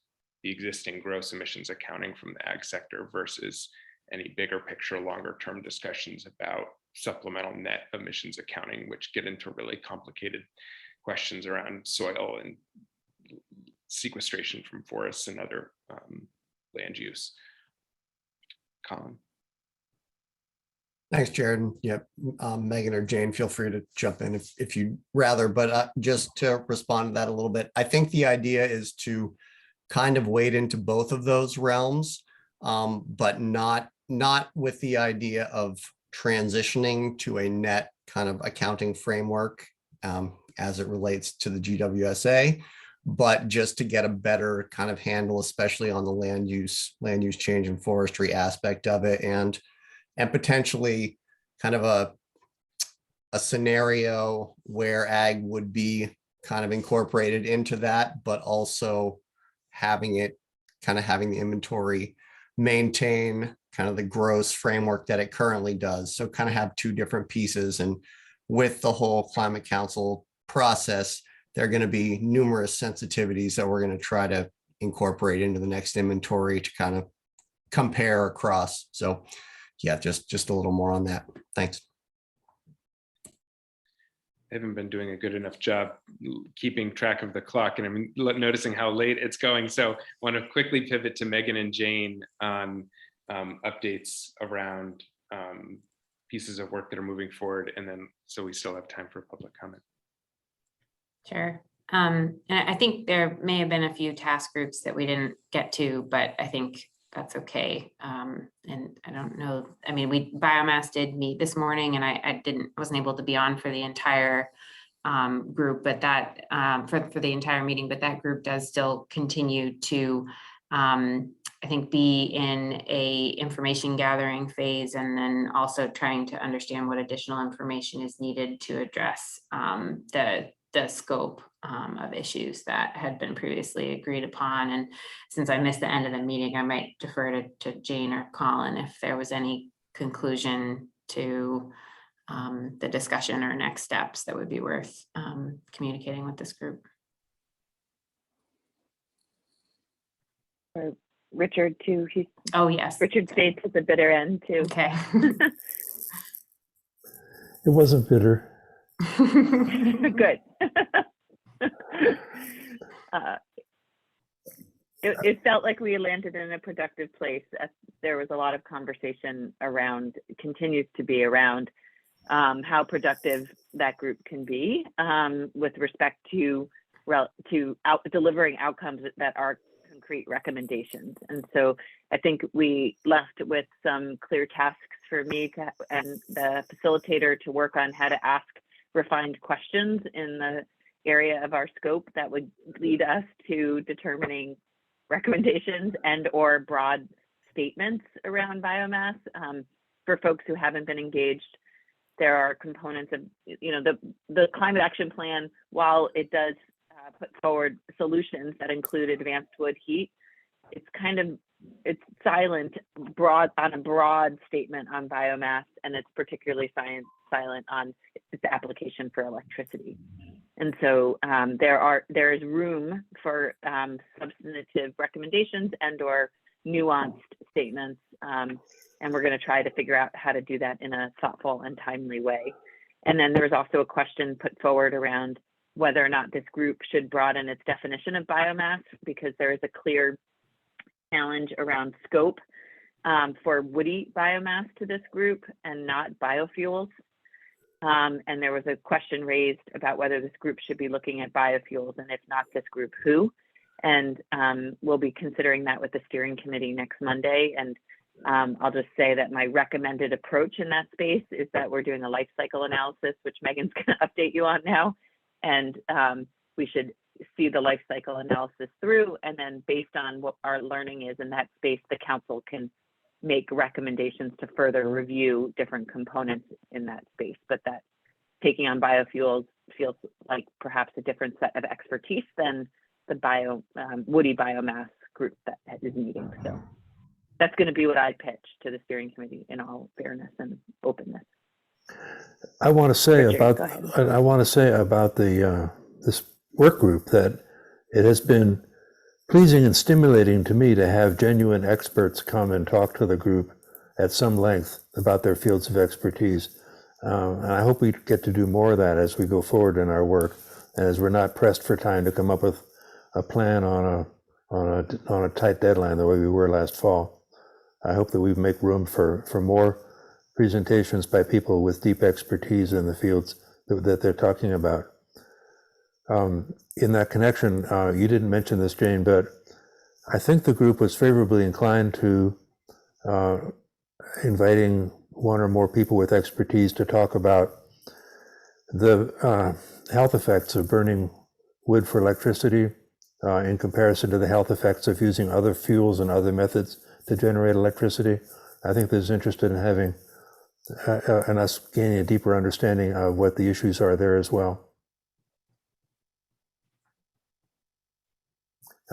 the existing gross emissions accounting from the ag sector versus any bigger picture, longer term discussions about supplemental net emissions accounting, which get into really complicated questions around soil and sequestration from forests and other land use. Colin. Thanks, Jared. Yep, Megan or Jane, feel free to jump in if you'd rather, but just to respond to that a little bit, I think the idea is to kind of wade into both of those realms, but not with the idea of transitioning to a net kind of accounting framework as it relates to the GWSA, but just to get a better kind of handle, especially on the land use change and forestry aspect of it, and potentially kind of a scenario where ag would be kind of incorporated into that, but also having the inventory maintain kind of the gross framework that it currently does. So kind of have two different pieces. And with the whole Climate Council process, there are going to be numerous sensitivities that we're going to try to incorporate into the next inventory to kind of compare across. So yeah, just a little more on that. Thanks. I haven't been doing a good enough job keeping track of the clock, and I'm noticing how late it's going. So I want to quickly pivot to Megan and Jane on updates around pieces of work that are moving forward, and then so we still have time for public comment. Sure. And I think there may have been a few task groups that we didn't get to, but I think that's okay. And I don't know, I mean, biomass did meet this morning, and I wasn't able to be on for the entire group, but that for the entire meeting, but that group does still continue to I think be in a information gathering phase, and then also trying to understand what additional information is needed to address the scope of issues that had been previously agreed upon. And since I missed the end of the meeting, I might defer to Jane or Colin if there was any conclusion to the discussion or next steps that would be worth communicating with this group. Richard too. Oh yes. Richard states at the bitter end too. Okay. It wasn't bitter. Good. It felt like we landed in a productive place. There was a lot of conversation around, continues to be around how productive that group can be with respect to delivering outcomes that are concrete recommendations. And so I think we left with some clear tasks for me and the facilitator to work on how to ask refined questions in the area of our scope that would lead us to determining recommendations and or broad statements around biomass. For folks who haven't been engaged, there are components of, the climate action plan, while it does put forward solutions that include advanced wood heat, it's silent on a broad statement on biomass, and it's particularly silent on its application for electricity. And so there is room for substantive recommendations and or nuanced statements. And we're going to try to figure out how to do that in a thoughtful and timely way. And then there was also a question put forward around whether or not this group should broaden its definition of biomass, because there is a clear challenge around scope for woody biomass to this group and not biofuels. And there was a question raised about whether this group should be looking at biofuels, and if not this group, who? And we'll be considering that with the steering committee next Monday. And I'll just say that my recommended approach in that space is that we're doing a life cycle analysis, which Megan's going to update you on now. And we should see the life cycle analysis through, and then based on what our learning is in that space, the council can make recommendations to further review different components in that space. But that taking on biofuels feels like perhaps a different set of expertise than the woody biomass group that is meeting. So that's going to be what I pitch to the steering committee in all fairness and openness. I want to say Richard, about the this work group that it has been pleasing and stimulating to me to have genuine experts come and talk to the group at some length about their fields of expertise. And I hope we get to do more of that as we go forward in our work, and as we're not pressed for time to come up with a plan on a tight deadline the way we were last fall. I hope that we make room for more presentations by people with deep expertise in the fields that they're talking about. In that connection, you didn't mention this, Jane, but I think the group was favorably inclined to inviting one or more people with expertise to talk about the health effects of burning wood for electricity in comparison to the health effects of using other fuels and other methods to generate electricity. I think there's interest in having and us gaining a deeper understanding of what the issues are there as well.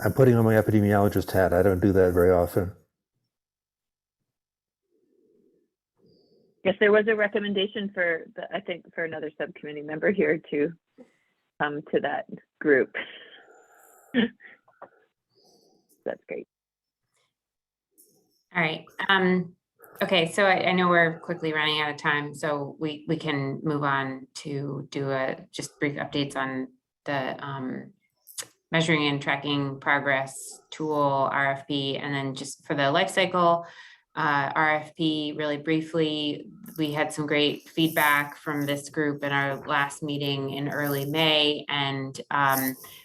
I'm putting on my epidemiologist hat. I don't do that very often. Yes, there was a recommendation for I think for another subcommittee member here to come to that group. That's great. All right. Okay, so I know we're quickly running out of time, so we can move on to do just brief updates on the measuring and tracking progress tool RFP, and then just for the life cycle RFP, really briefly, we had some great feedback from this group in our last meeting in early May, and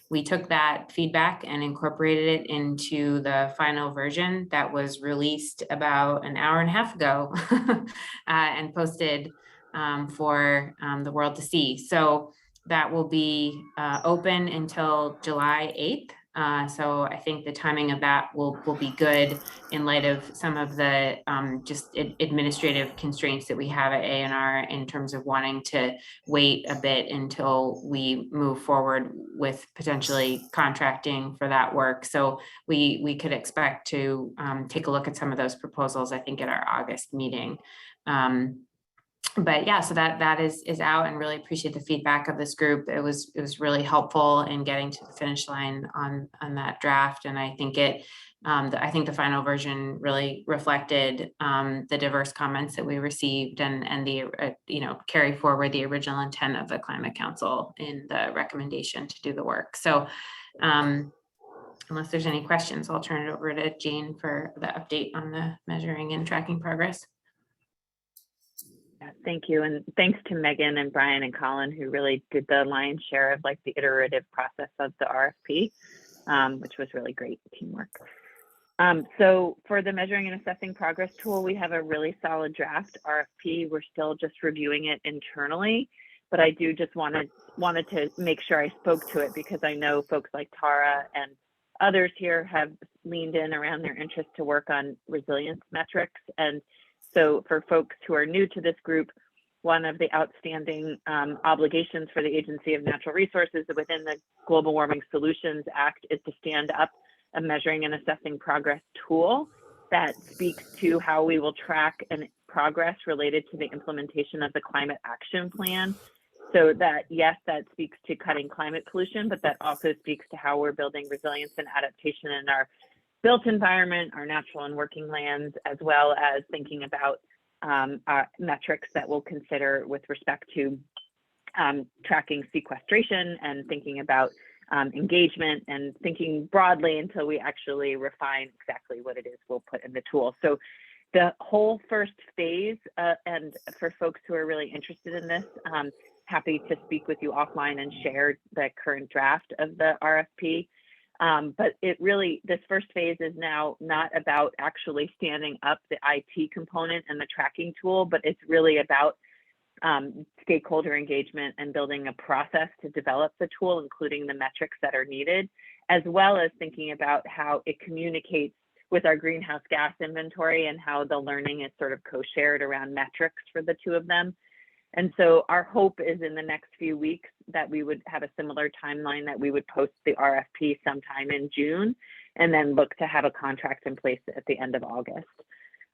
we took that feedback and incorporated it into the final version that was released about an hour and a half ago and posted for the world to see. So that will be open until July 8th. So I think the timing of that will be good in light of some of the just administrative constraints that we have at A&R in terms of wanting to wait a bit until we move forward with potentially contracting for that work. So we could expect to take a look at some of those proposals, I think, at our August meeting. But yeah, so that is out, and really appreciate the feedback of this group. It was really helpful in getting to the finish line on that draft, and I think I think the final version really reflected the diverse comments that we received and the carry forward the original intent of the Climate Council in the recommendation to do the work. So unless there's any questions, I'll turn it over to Jane for the update on the measuring and tracking progress. Thank you. And thanks to Megan and Brian and Colin, who really did the lion's share of like the iterative process of the RFP, which was really great teamwork. So for the measuring and assessing progress tool, we have a really solid draft RFP. We're still just reviewing it internally, but I do just wanted to make sure I spoke to it because I know folks like Tara and others here have leaned in around their interest to work on resilience metrics. And so for folks who are new to this group, one of the outstanding obligations for the Agency of Natural Resources within the Global Warming Solutions Act is to stand up a measuring and assessing progress tool that speaks to how we will track and progress related to the implementation of the Climate Action Plan. So that, yes, that speaks to cutting climate pollution, but that also speaks to how we're building resilience and adaptation in our built environment, our natural and working lands, as well as thinking about metrics that we'll consider with respect to tracking sequestration and thinking about engagement and thinking broadly until we actually refine exactly what it is we'll put in the tool. So the whole first phase, and for folks who are really interested in this, happy to speak with you offline and share the current draft of the RFP. But this first phase is now not about actually standing up the IT component and the tracking tool, but it's really about stakeholder engagement and building a process to develop the tool, including the metrics that are needed, as well as thinking about how it communicates with our greenhouse gas inventory and how the learning is sort of co-shared around metrics for the two of them. And so our hope is in the next few weeks that we would have a similar timeline, that we would post the RFP sometime in June and then look to have a contract in place at the end of August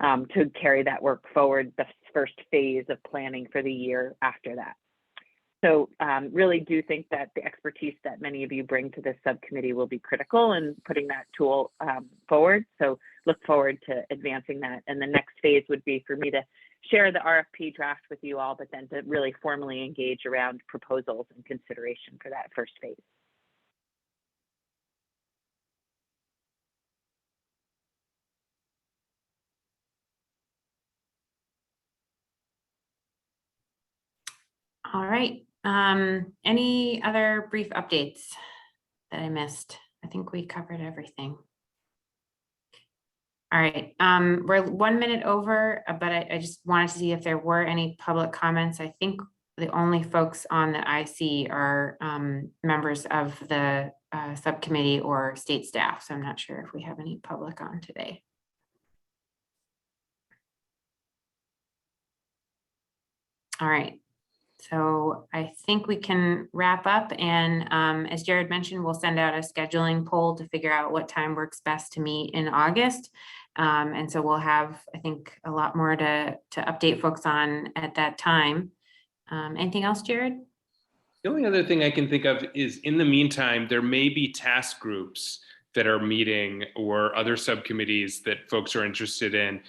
to carry that work forward, the first phase of planning for the year after that. So really do think that the expertise that many of you bring to this subcommittee will be critical in putting that tool forward. So look forward to advancing that. And the next phase would be for me to share the RFP draft with you all, but then to really formally engage around proposals and consideration for that first phase. All right. Any other brief updates that I missed? I think we covered everything. All right, we're 1 minute over, but I just wanted to see if there were any public comments. I think the only folks on that I see are members of the subcommittee or state staff. So I'm not sure if we have any public on today. All right. So I think we can wrap up, and as Jared mentioned, we'll send out a scheduling poll to figure out what time works best to meet in August. And so we'll have, I think, a lot more to update folks on at that time. Anything else, Jared? The only other thing I can think of is, in the meantime, there may be task groups that are meeting or other subcommittees that folks are interested in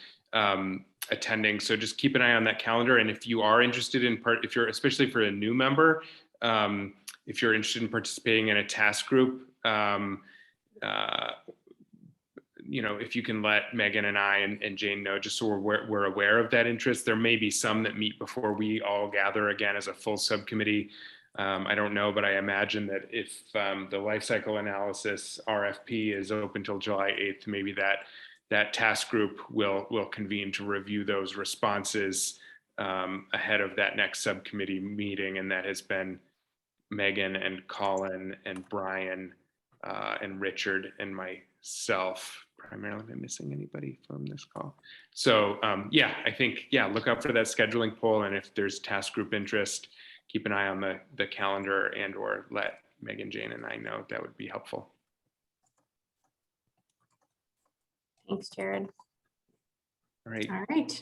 attending. So just keep an eye on that calendar. And if you are interested in if you're, especially for a new member, if you're interested in participating in a task group, you know, if you can let Megan and I and Jane know, just so we're aware of that interest. There may be some that meet before we all gather again as a full subcommittee. I don't know, but I imagine that if the life cycle analysis RFP is open till July 8th, maybe that task group will convene to review those responses ahead of that next subcommittee meeting. And that has been Megan and Colin and Brian and Richard and myself. Primarily, am I missing anybody from this call? So yeah, I think, yeah, look out for that scheduling poll. And if there's task group interest, keep an eye on the calendar and or let Megan, Jane, and I know. That would be helpful. Thanks, Jared. All right. All right.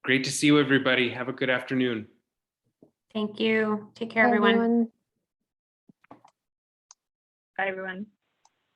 Great to see you, everybody. Have a good afternoon. Thank you. Take care, Bye, everyone. Bye, everyone.